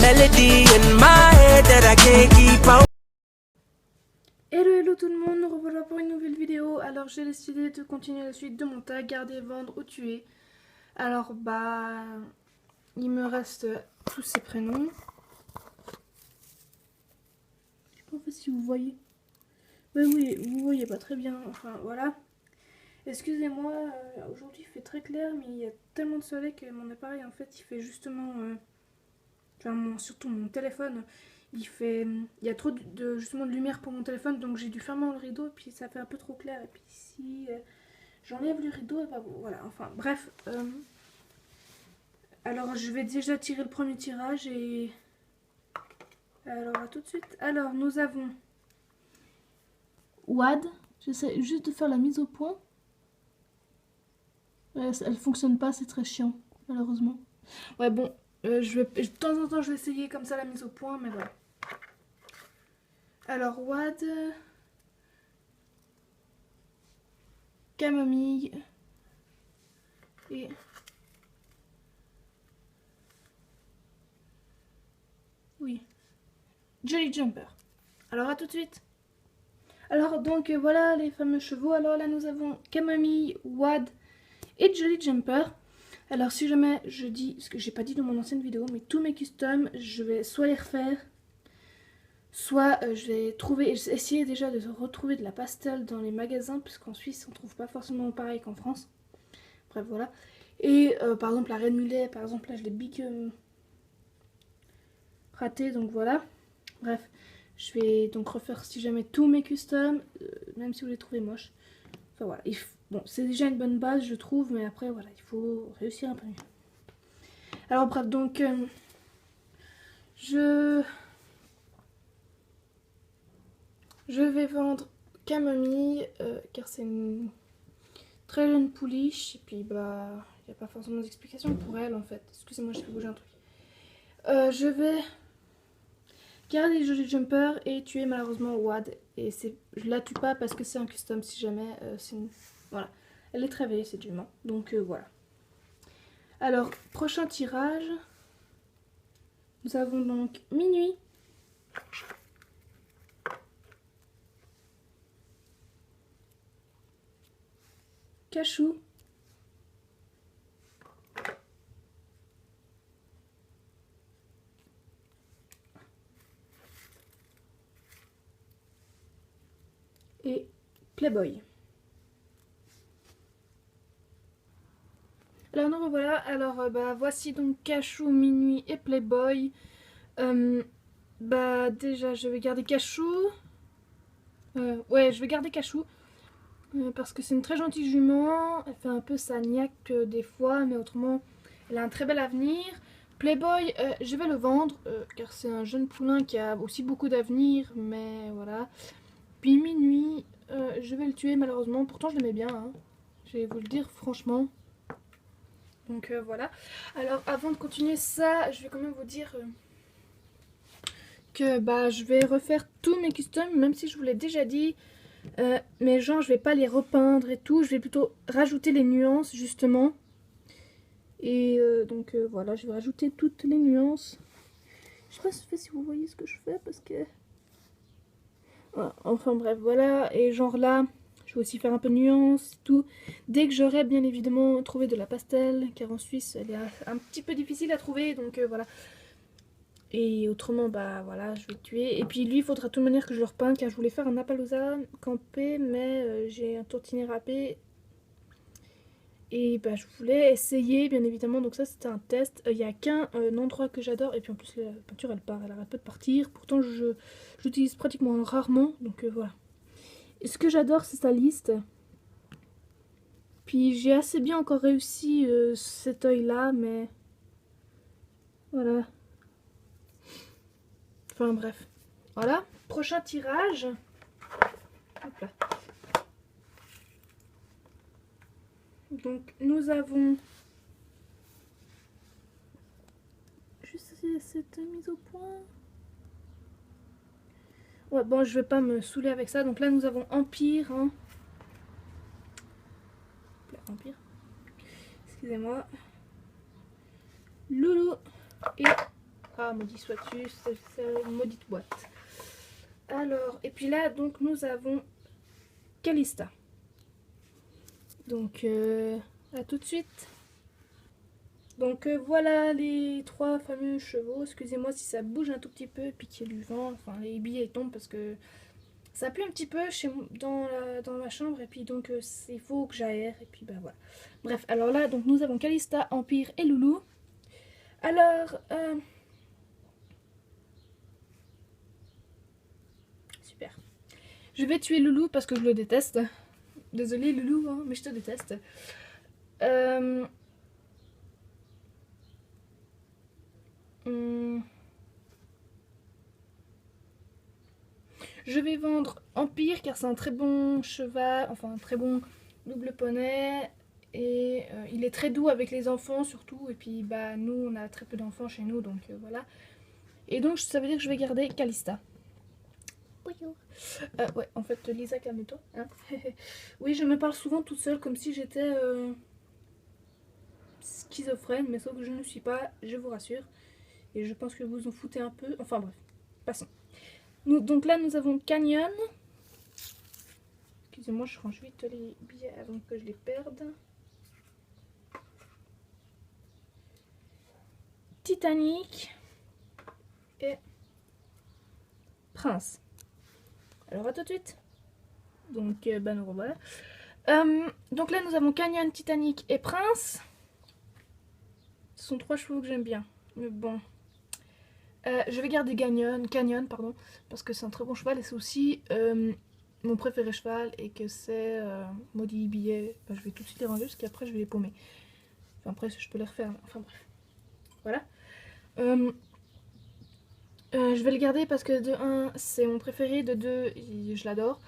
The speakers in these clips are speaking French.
melody in my head that I can't keep out. Hello tout le monde, nous revoilà pour une nouvelle vidéo. Alors j'ai décidé de continuer la suite de mon tag garder, vendre ou tuer. Alors il me reste tous ces prénoms. Je sais pas en fait si vous voyez. Oui, vous voyez pas très bien, enfin voilà. Excusez-moi, aujourd'hui il fait très clair mais il y a tellement de soleil que mon appareil en fait il fait justement... surtout mon téléphone, il y a trop justement de lumière pour mon téléphone, donc j'ai dû fermer le rideau et puis ça fait un peu trop clair. Et puis si j'enlève le rideau, et bah bon, voilà, enfin bref. Alors je vais déjà tirer le premier tirage et... Alors à tout de suite. Alors nous avons Wad, j'essaie juste de faire la mise au point. Ouais, elle fonctionne pas, c'est très chiant, malheureusement. Ouais bon, de temps en temps je vais essayer comme ça la mise au point, mais voilà. Alors Wad, Camomille et oui, Jolly Jumper. Alors à tout de suite. Alors donc voilà les fameux chevaux. Alors là nous avons Camomille, Wad et Jolly Jumper. Alors si jamais je dis, ce que j'ai pas dit dans mon ancienne vidéo, mais tous mes customs, je vais soit les refaire, soit je vais essayer déjà de retrouver de la pastel dans les magasins, puisqu'en Suisse on trouve pas forcément pareil qu'en France. Bref voilà. Et par exemple la Reine Mulet, par exemple là je l'ai big raté, donc voilà. Bref, je vais donc refaire si jamais tous mes customs, même si vous les trouvez moches. Enfin voilà, bon c'est déjà une bonne base je trouve, mais après voilà, il faut réussir un peu mieux. Alors bref, donc je vais vendre Camomille, car c'est une très jeune pouliche, et puis bah il n'y a pas forcément d'explication pour elle en fait. Excusez-moi, je fais bouger un truc. Je vais garder Jolly Jumper et tuer malheureusement Wad. Et je la tue pas parce que c'est un custom, si jamais voilà. Elle est très vieille cette jument, donc voilà. Alors, prochain tirage. Nous avons donc Minuit. Cachou. Et Playboy. Alors nous revoilà, alors voici donc Cachou, Minuit et Playboy. Déjà je vais garder Cachou. Ouais, je vais garder Cachou. Parce que c'est une très gentille jument. Elle fait un peu sa niaque des fois, mais autrement elle a un très bel avenir. Playboy, je vais le vendre, car c'est un jeune poulain qui a aussi beaucoup d'avenir, mais voilà. Puis Minuit, je vais le tuer malheureusement, pourtant je l'aimais bien, hein. Je vais vous le dire franchement. Donc voilà. Alors avant de continuer ça, je vais quand même vous dire que je vais refaire tous mes customs, même si je vous l'ai déjà dit. Mais genre je vais pas les repeindre et tout, je vais plutôt rajouter les nuances justement. Et donc voilà, je vais rajouter toutes les nuances. Je sais pas si vous voyez ce que je fais parce que... Voilà. Enfin bref, voilà. Et genre là, je vais aussi faire un peu de nuances, tout. Dès que j'aurai bien évidemment trouvé de la pastel, car en Suisse elle est un petit peu difficile à trouver, donc voilà. Et autrement, voilà, je vais le tuer. Et puis lui, il faudra de toute manière que je le repeins, car je voulais faire un Appaloosa campé, mais j'ai un tourtiné râpé. Et je voulais essayer, bien évidemment, donc ça c'était un test. Il n'y a qu'un endroit que j'adore, et puis en plus la peinture elle part, elle arrête pas de partir. Pourtant je l'utilise pratiquement rarement, donc voilà. Et ce que j'adore c'est sa liste. Puis j'ai assez bien encore réussi cet œil là, mais voilà. Enfin bref. Voilà, prochain tirage. Hop là. Donc nous avons juste cette mise au point. Ouais, bon, je vais pas me saouler avec ça. Donc là nous avons Empire, hein. Empire. Excusez-moi. Loulou et Ah, maudit sois-tu, c'est une maudite boîte. Alors, et puis là, donc, nous avons Calista. Donc, à tout de suite. Donc, voilà les 3 fameux chevaux. Excusez-moi si ça bouge un tout petit peu et puis qu'il y a du vent. Enfin, les billets tombent parce que ça pue un petit peu dans ma chambre. Et puis, donc, il faut que j'aère. Et puis, bah voilà. Bref, alors là, donc, nous avons Calista, Empire et Loulou. Alors, super. Je vais tuer Loulou parce que je le déteste. Désolée Loulou, hein, mais je te déteste. Je vais vendre Empire car c'est un très bon cheval, enfin un très bon double poney. Et il est très doux avec les enfants surtout. Et puis bah nous on a très peu d'enfants chez nous donc voilà. Et donc ça veut dire que je vais garder Calista. Bonjour. Ouais, en fait Lisa, calme-toi. Hein. Oui, je me parle souvent toute seule comme si j'étais schizophrène, mais sauf que je ne suis pas, je vous rassure. Et je pense que vous en foutez un peu. Enfin bref, passons. Donc là nous avons Canyon. Excusez-moi, je range vite les billets avant que je les perde. Titanic et Prince. Alors à tout de suite. Donc nous revoilà. Donc là nous avons Canyon, Titanic et Prince. Ce sont 3 chevaux que j'aime bien. Mais bon. Je vais garder Canyon, pardon, parce que c'est un très bon cheval et c'est aussi mon préféré cheval et que c'est maudit billet. Enfin, je vais tout de suite les ranger parce qu'après je vais les paumer. Enfin après je peux les refaire. Enfin bref. Voilà. Je vais le garder parce que de 1 c'est mon préféré, de 2 je l'adore.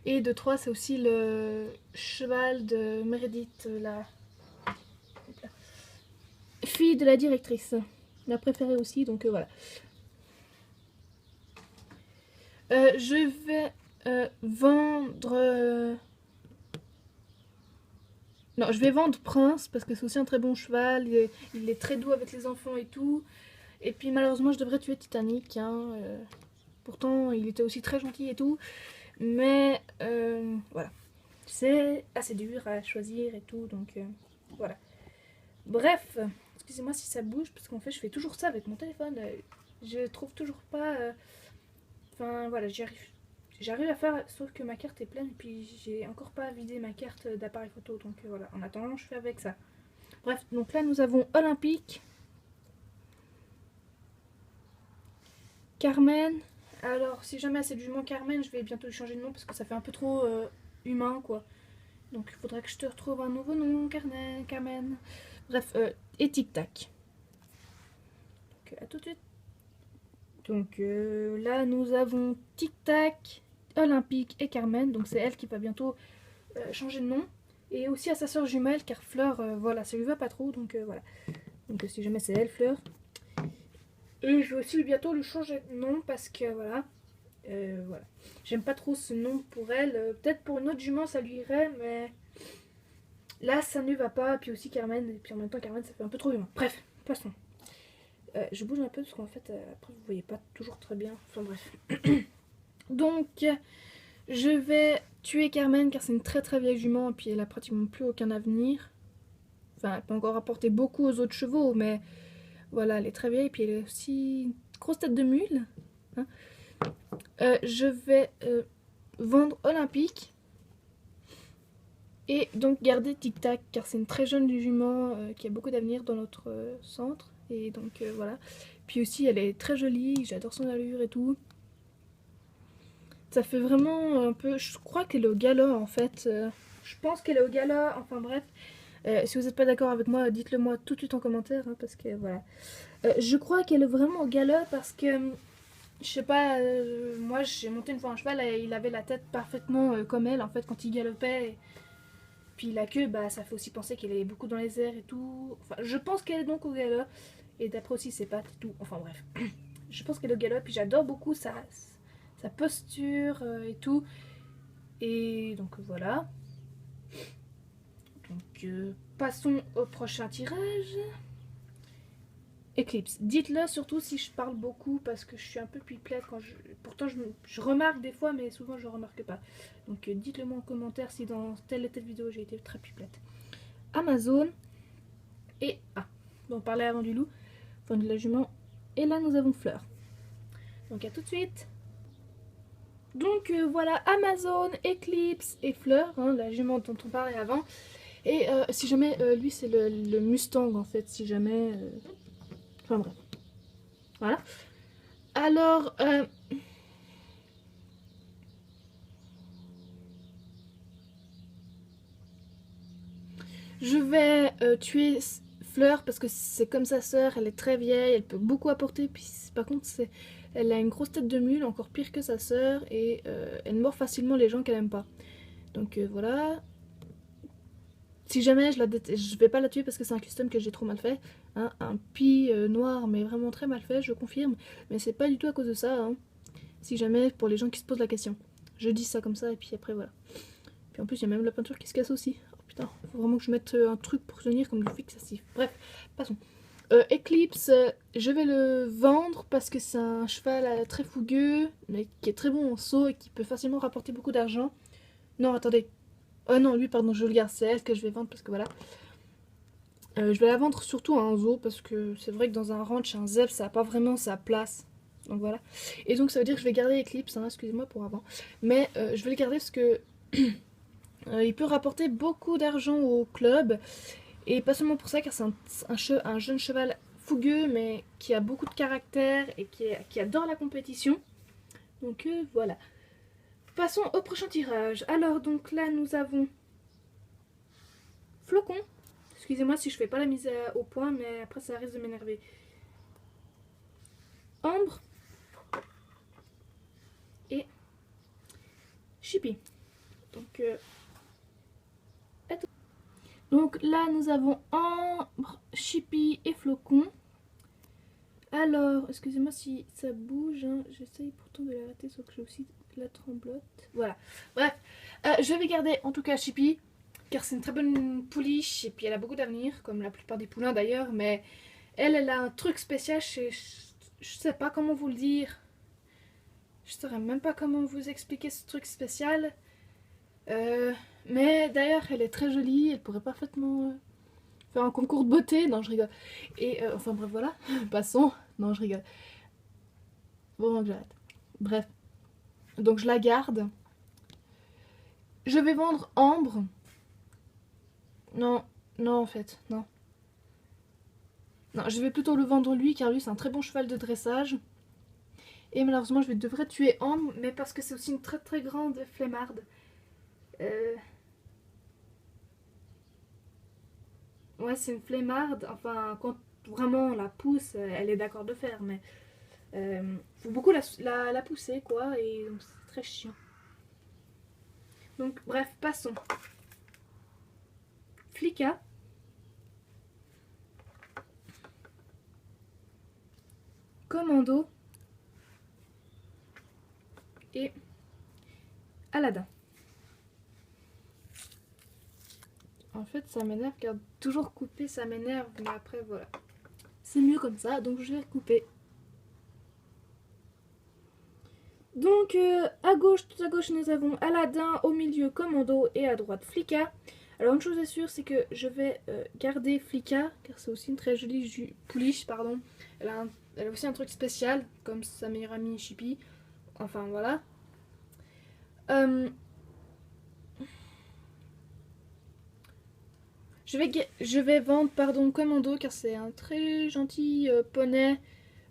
Et de 3 c'est aussi le cheval de Meredith, la fille de la directrice. La préférée aussi, donc voilà. Je vais vendre... Non, je vais vendre Prince parce que c'est aussi un très bon cheval. Il est très doux avec les enfants et tout. Et puis malheureusement, je devrais tuer Titanic. Hein, pourtant, il était aussi très gentil et tout. Mais voilà. C'est assez dur à choisir et tout. Donc voilà. Bref, excusez-moi si ça bouge parce qu'en fait, je fais toujours ça avec mon téléphone. Je trouve toujours pas... Enfin voilà, j'arrive à faire, sauf que ma carte est pleine et puis j'ai encore pas vidé ma carte d'appareil photo, donc voilà, en attendant je fais avec ça. Bref, donc là nous avons Olympique, Carmen. Alors si jamais c'est du jument Carmen, je vais bientôt lui changer de nom parce que ça fait un peu trop humain quoi. Donc il faudra que je te retrouve un nouveau nom, Carmen. Bref, et Tic Tac. Donc à tout de suite. Donc là nous avons Tic Tac, Olympique et Carmen. Donc c'est elle qui va bientôt changer de nom. Et aussi à sa soeur jumelle car Fleur, voilà, ça lui va pas trop. Donc voilà. Donc si jamais c'est elle, Fleur. Et je vais aussi bientôt lui changer de nom parce que voilà. Voilà. J'aime pas trop ce nom pour elle. Peut-être pour une autre jument ça lui irait, mais là ça ne lui va pas. Puis aussi Carmen. Et puis en même temps Carmen ça fait un peu trop humain. Bref, passons. Je bouge un peu parce qu'en fait après vous voyez pas toujours très bien. Enfin bref. Donc je vais tuer Carmen car c'est une très très vieille jument et puis elle a pratiquement plus aucun avenir. Enfin elle peut encore apporter beaucoup aux autres chevaux mais voilà elle est très vieille et puis elle est aussi une grosse tête de mule. Hein. Je vais vendre Olympique et donc garder Tic Tac car c'est une très jeune jument qui a beaucoup d'avenir dans notre centre. Et donc voilà. Puis aussi elle est très jolie, j'adore son allure et tout. Ça fait vraiment un peu... Je crois qu'elle est au gala en fait. Je pense qu'elle est au gala, enfin bref. Si vous n'êtes pas d'accord avec moi, dites-le moi tout de suite en commentaire. Hein, parce que voilà. Je crois qu'elle est vraiment au gala parce que... je sais pas, moi j'ai monté une fois un cheval et il avait la tête parfaitement comme elle en fait quand il galopait. Puis la queue, bah ça fait aussi penser qu'elle est beaucoup dans les airs et tout. Enfin, je pense qu'elle est donc au gala. Et d'après aussi ses pattes et tout. Enfin bref. Je pense qu'elle est au gala. Puis j'adore beaucoup sa posture et tout. Et donc voilà. Donc passons au prochain tirage. Eclipse. Dites-le surtout si je parle beaucoup parce que je suis un peu pipelette quand pourtant je remarque des fois mais souvent je remarque pas. Donc dites-le moi en commentaire si dans telle et telle vidéo j'ai été très pipelette. Amazon et dont on parlait avant du loup, enfin de la jument. Et là nous avons Fleur. Donc à tout de suite. Donc voilà Amazon, Eclipse et Fleur, hein, la jument dont on parlait avant. Et si jamais lui c'est le Mustang en fait, si jamais... Enfin bref. Voilà. Alors, je vais tuer Fleur parce que c'est comme sa sœur, elle est très vieille, elle peut beaucoup apporter. Puis par contre, elle a une grosse tête de mule, encore pire que sa sœur, et elle mord facilement les gens qu'elle aime pas. Donc voilà. Si jamais je vais pas la tuer parce que c'est un custom que j'ai trop mal fait. Hein, un pie noir, mais vraiment très mal fait, je confirme. Mais c'est pas du tout à cause de ça. Hein. Si jamais, pour les gens qui se posent la question. Je dis ça comme ça, et puis après voilà. Puis en plus, il y a même la peinture qui se casse aussi. Oh putain, faut vraiment que je mette un truc pour tenir comme du fixatif. Bref, passons. Eclipse, je vais le vendre parce que c'est un cheval très fougueux, mais qui est très bon en saut et qui peut facilement rapporter beaucoup d'argent. Non, attendez. Oh non, lui, pardon, je le garde, c'est elle que je vais vendre parce que voilà. Je vais la vendre surtout à un zoo parce que c'est vrai que dans un ranch, un zèbre, ça n'a pas vraiment sa place. Donc voilà. Et donc ça veut dire que je vais garder Eclipse, hein, excusez-moi pour avant. Mais je vais le garder parce que il peut rapporter beaucoup d'argent au club. Et pas seulement pour ça, car c'est un jeune cheval fougueux, mais qui a beaucoup de caractère et qui adore la compétition. Donc voilà. Passons au prochain tirage. Alors donc là nous avons Flocon. Excusez-moi si je fais pas la mise au point, mais après ça risque de m'énerver. Ambre. Et Chippy. Donc là nous avons Ambre, Chippy et Flocon. Alors, excusez-moi si ça bouge, hein. J'essaye pourtant de l'arrêter, sauf que j'ai aussi la tremblote. Voilà, bref, je vais garder en tout cas Chippy, car c'est une très bonne pouliche, et puis elle a beaucoup d'avenir, comme la plupart des poulains d'ailleurs, mais elle a un truc spécial, je sais pas comment vous le dire. Je saurais même pas comment vous expliquer ce truc spécial. Mais d'ailleurs, elle est très jolie, elle pourrait parfaitement... faire un concours de beauté, non je rigole. Et enfin bref voilà, passons, non je rigole. Bon j'arrête. Bref, donc je la garde. Je vais vendre Ambre. Non, non en fait, non. Non, je vais plutôt le vendre lui car lui c'est un très bon cheval de dressage. Et malheureusement je devrais tuer Ambre, mais parce que c'est aussi une très très grande flemmarde. Ouais, c'est une flemmarde. Enfin, quand vraiment on la pousse, elle est d'accord de faire, mais faut beaucoup la pousser, quoi, et c'est très chiant. Donc, bref, passons. Flicka. Commando. Et Aladdin. En fait, ça m'énerve car toujours couper, ça m'énerve, mais après, voilà. C'est mieux comme ça, donc je vais couper. Donc, à gauche, tout à gauche, nous avons Aladdin, au milieu, Commando, et à droite, Flicka. Alors, une chose est sûre, c'est que je vais garder Flicka, car c'est aussi une très jolie pouliche, pardon. Elle a aussi un truc spécial, comme sa meilleure amie Chippy. Enfin, voilà. Je vais vendre, pardon, Commando, car c'est un très gentil poney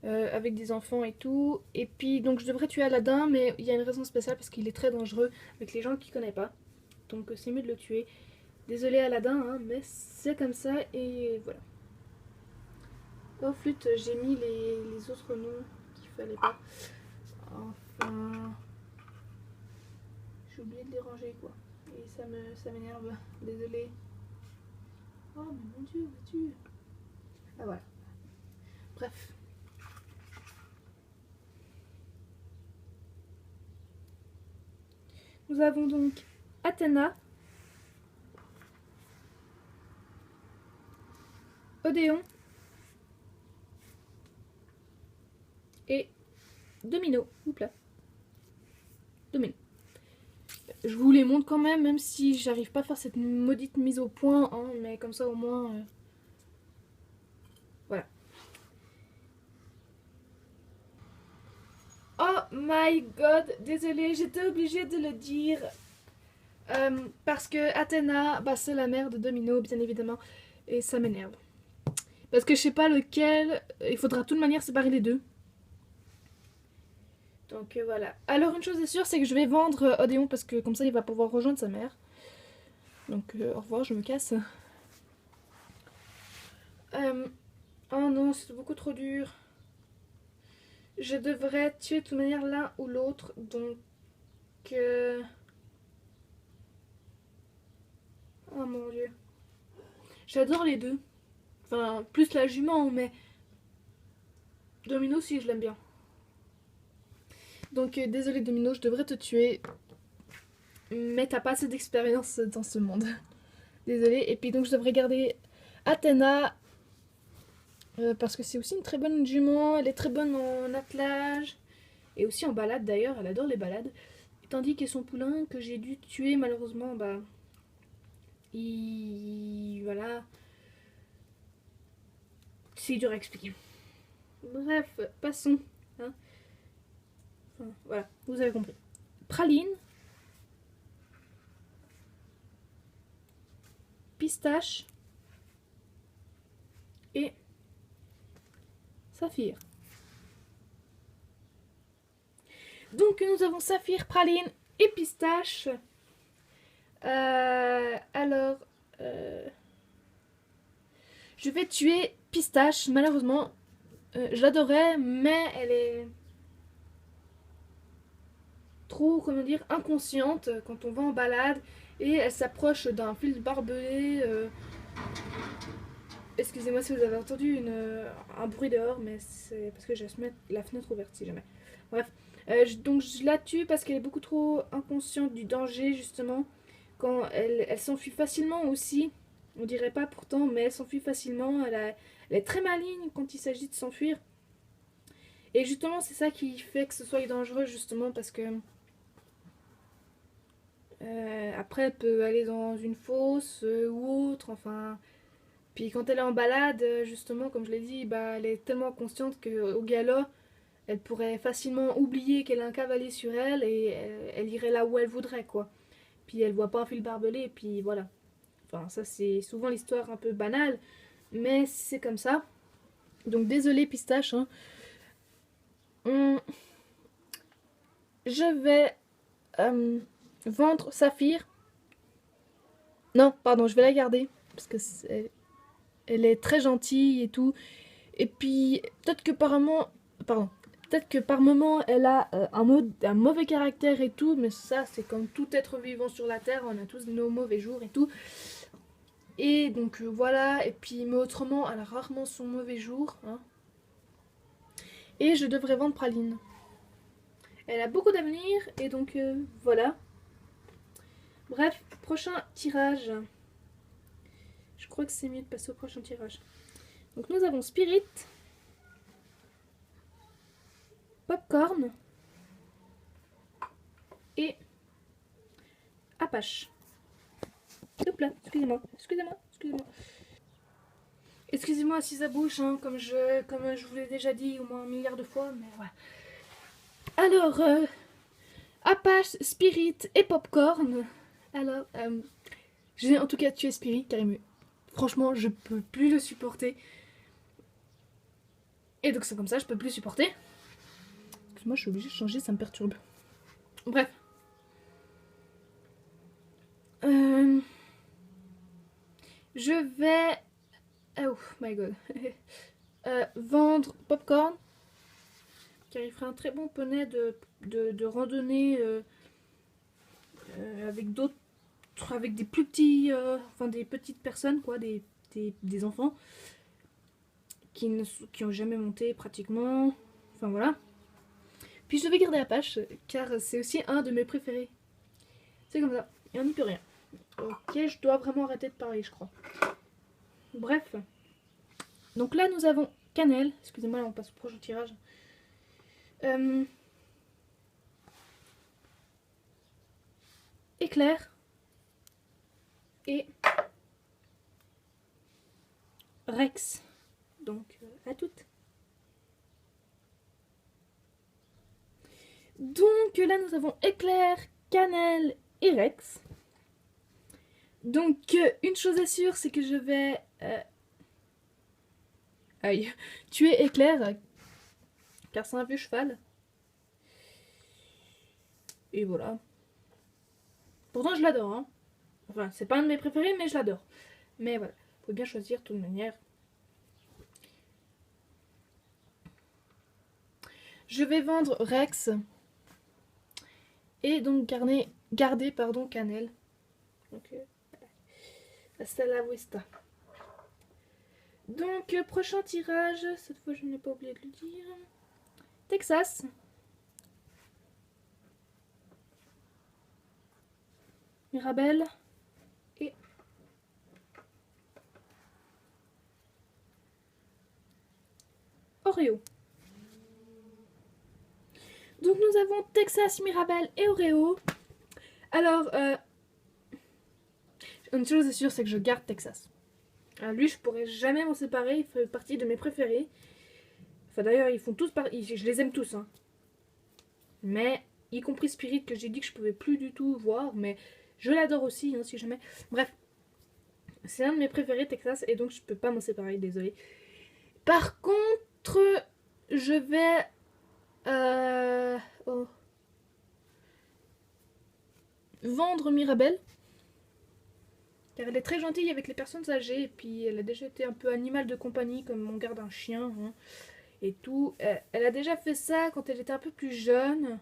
avec des enfants et tout. Et puis, donc, je devrais tuer Aladdin, mais il y a une raison spéciale, parce qu'il est très dangereux avec les gens qui ne connaissent pas. Donc, c'est mieux de le tuer. Désolée Aladdin, hein, mais c'est comme ça, et voilà. Oh, flûte, j'ai mis les autres noms qu'il fallait pas. Enfin... J'ai oublié de les ranger, quoi. Et ça m'énerve. Désolée. Oh, mais mon dieu, vois-tu. Ah, voilà. Bref. Nous avons donc Athéna, Odéon, et Domino. Oups là. Domino. Je vous les montre quand même, même si j'arrive pas à faire cette maudite mise au point, hein, mais comme ça au moins... voilà. Oh my god, désolée, j'étais obligée de le dire. Parce que Athéna, bah, c'est la mère de Domino, bien évidemment, et ça m'énerve. Parce que je sais pas lequel, il faudra de toute manière séparer les deux. Donc voilà. Alors une chose est sûre, c'est que je vais vendre Odéon parce que comme ça il va pouvoir rejoindre sa mère. Donc au revoir, je me casse. Oh non, c'est beaucoup trop dur. Je devrais tuer de toute manière l'un ou l'autre. Donc... oh mon dieu. J'adore les deux. Enfin, plus la jument, mais... Domino aussi, je l'aime bien. Donc désolé Domino, je devrais te tuer. Mais t'as pas assez d'expérience dans ce monde. Désolée. Et puis donc je devrais garder Athéna. Parce que c'est aussi une très bonne jument. Elle est très bonne en attelage. Et aussi en balade d'ailleurs. Elle adore les balades. Tandis que son poulain que j'ai dû tuer malheureusement, bah... voilà. C'est dur à expliquer. Bref, passons. Hein. Enfin, voilà, vous avez compris. Praline. Pistache. Et Saphir. Donc nous avons Saphir, Praline et Pistache. Alors... je vais tuer Pistache, malheureusement. Je l'adorais, mais elle est trop, comment dire, inconsciente quand on va en balade et elle s'approche d'un fil barbelé. Excusez-moi si vous avez entendu un bruit dehors, mais c'est parce que j'ai la fenêtre ouverte si jamais. Bref, donc je la tue parce qu'elle est beaucoup trop inconsciente du danger justement. Quand elle s'enfuit facilement aussi, on dirait pas pourtant, mais elle s'enfuit facilement. Elle est très maligne quand il s'agit de s'enfuir. Et justement, c'est ça qui fait que ce soit dangereux, justement, parce que après, elle peut aller dans une fosse ou autre, enfin. Puis quand elle est en balade, justement, comme je l'ai dit, bah, elle est tellement consciente qu'au galop, elle pourrait facilement oublier qu'elle a un cavalier sur elle et elle irait là où elle voudrait, quoi. Puis elle voit pas un fil barbelé, et puis voilà. Enfin, ça, c'est souvent l'histoire un peu banale, mais c'est comme ça. Donc, désolé, Pistache, hein. Je vais vendre Saphir. Non, pardon, je vais la garder. Parce que elle est très gentille et tout. Et puis, peut-être que par moment... Pardon. Peut-être que par moment, elle a un mauvais caractère et tout. Mais ça, c'est comme tout être vivant sur la Terre. On a tous nos mauvais jours et tout. Et donc, voilà. Et puis, mais autrement, elle a rarement son mauvais jour. Hein. Et je devrais vendre Praline. Elle a beaucoup d'avenir. Et donc, voilà. Bref, prochain tirage. Je crois que c'est mieux de passer au prochain tirage. Donc nous avons Spirit, Popcorn et Apache. Hop là, excusez-moi. Excusez-moi si ça bouge, hein, comme je vous l'ai déjà dit au moins 1 milliard de fois, mais voilà. Alors, Apache, Spirit et Popcorn. Alors, j'ai en tout cas tué Spirit, car franchement, je peux plus le supporter. Et donc c'est comme ça, je peux plus supporter. Moi, je suis obligée de changer, ça me perturbe. Bref. Je vais... oh my god. Vendre Popcorn. Car il ferait un très bon poney de randonnée avec d'autres... avec des plus petits... enfin, des petites personnes, quoi. Des enfants. Qui ont jamais monté pratiquement. Enfin, voilà. Puis je devais garder Apache, car c'est aussi un de mes préférés. C'est comme ça, et on n'y peut rien. Ok, je dois vraiment arrêter de parler, je crois. Bref. Donc là, nous avons Cannelle. Excusez-moi, là, on passe au prochain tirage. Éclair et Rex. Donc à toutes. Donc là nous avons Éclair, Cannelle et Rex. Donc une chose est sûre, c'est que je vais tuer Éclair, car c'est un vieux cheval. Et voilà. Pourtant je l'adore, hein. Enfin, c'est pas un de mes préférés, mais je l'adore. Mais voilà, faut bien choisir de toute manière. Je vais vendre Rex. Et donc garder Cannelle. Donc, hasta la vista. Donc, prochain tirage, cette fois je n'ai pas oublié de le dire. Texas. Mirabelle. Et Oreo. Donc nous avons Texas, Mirabelle et Oreo. Alors, une chose est sûre, c'est que je garde Texas. Lui, je pourrais jamais m'en séparer, il fait partie de mes préférés. Enfin d'ailleurs, ils font tous je les aime tous. Hein. Mais, y compris Spirit, que j'ai dit que je pouvais plus du tout voir, mais je l'adore aussi, hein, si jamais. Bref, c'est un de mes préférés, Texas, et donc je peux pas m'en séparer, désolé. Par contre, je vais... vendre Mirabelle. Car elle est très gentille avec les personnes âgées. Et puis elle a déjà été un peu animal de compagnie, comme on garde un chien. Hein, et tout. Elle a déjà fait ça quand elle était un peu plus jeune.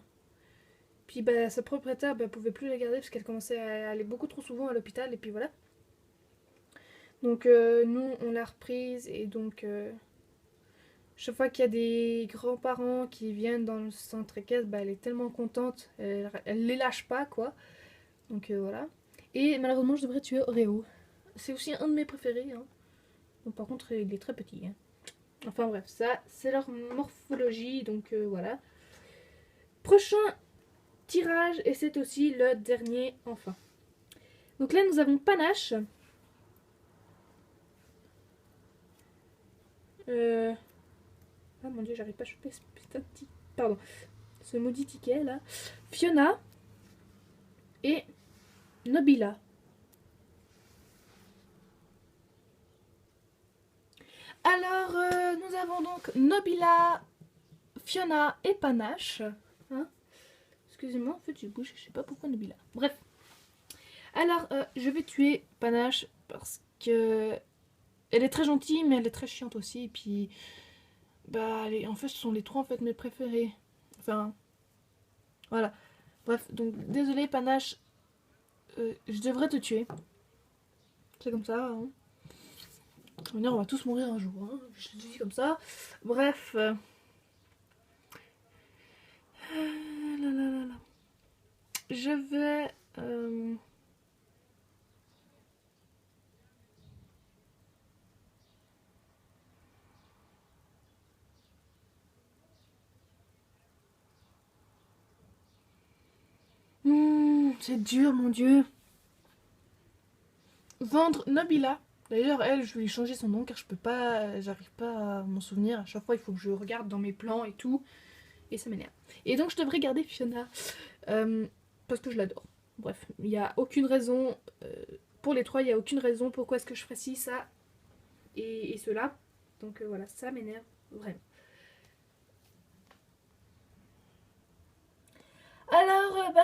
Puis bah, sa propriétaire pouvait plus la garder parce qu'elle commençait à aller beaucoup trop souvent à l'hôpital. Et puis voilà. Donc nous, on l'a reprise. Et donc... chaque fois qu'il y a des grands-parents qui viennent dans le centre équestre, elle est tellement contente, elle les lâche pas quoi. Donc voilà. Et malheureusement je devrais tuer Oreo. C'est aussi un de mes préférés. Hein. Donc, par contre il est très petit. Hein. Enfin bref, ça c'est leur morphologie. Donc voilà. Prochain tirage et c'est aussi le dernier enfin. Donc là nous avons Panache. Ah mon dieu, j'arrive pas à choper ce putain de ticket. Pardon. Ce maudit ticket là. Fiona. Et Nobila. Alors, nous avons donc Nobila, Fiona et Panache. Hein, excusez-moi, en fait j'ai bougé, je sais pas pourquoi Nobila. Bref. Alors, je vais tuer Panache parce que... elle est très gentille, mais elle est très chiante aussi. Et puis... bah, en fait, ce sont les trois en fait mes préférés. Enfin... voilà. Bref, donc désolé Panache. Je devrais te tuer. C'est comme ça. Hein. On va tous mourir un jour. Hein. Je te dis comme ça. Bref. Je vais... c'est dur, mon dieu. Vendre Nobila. D'ailleurs, elle, je vais lui changer son nom car je peux pas, j'arrive pas à m'en souvenir. À chaque fois, il faut que je regarde dans mes plans et tout. Et ça m'énerve. Et donc, je devrais garder Fiona. Parce que je l'adore. Bref, il n'y a aucune raison. Pour les trois, il n'y a aucune raison pourquoi est-ce que je ferais ci, ça et cela. Donc voilà, ça m'énerve vraiment. Alors,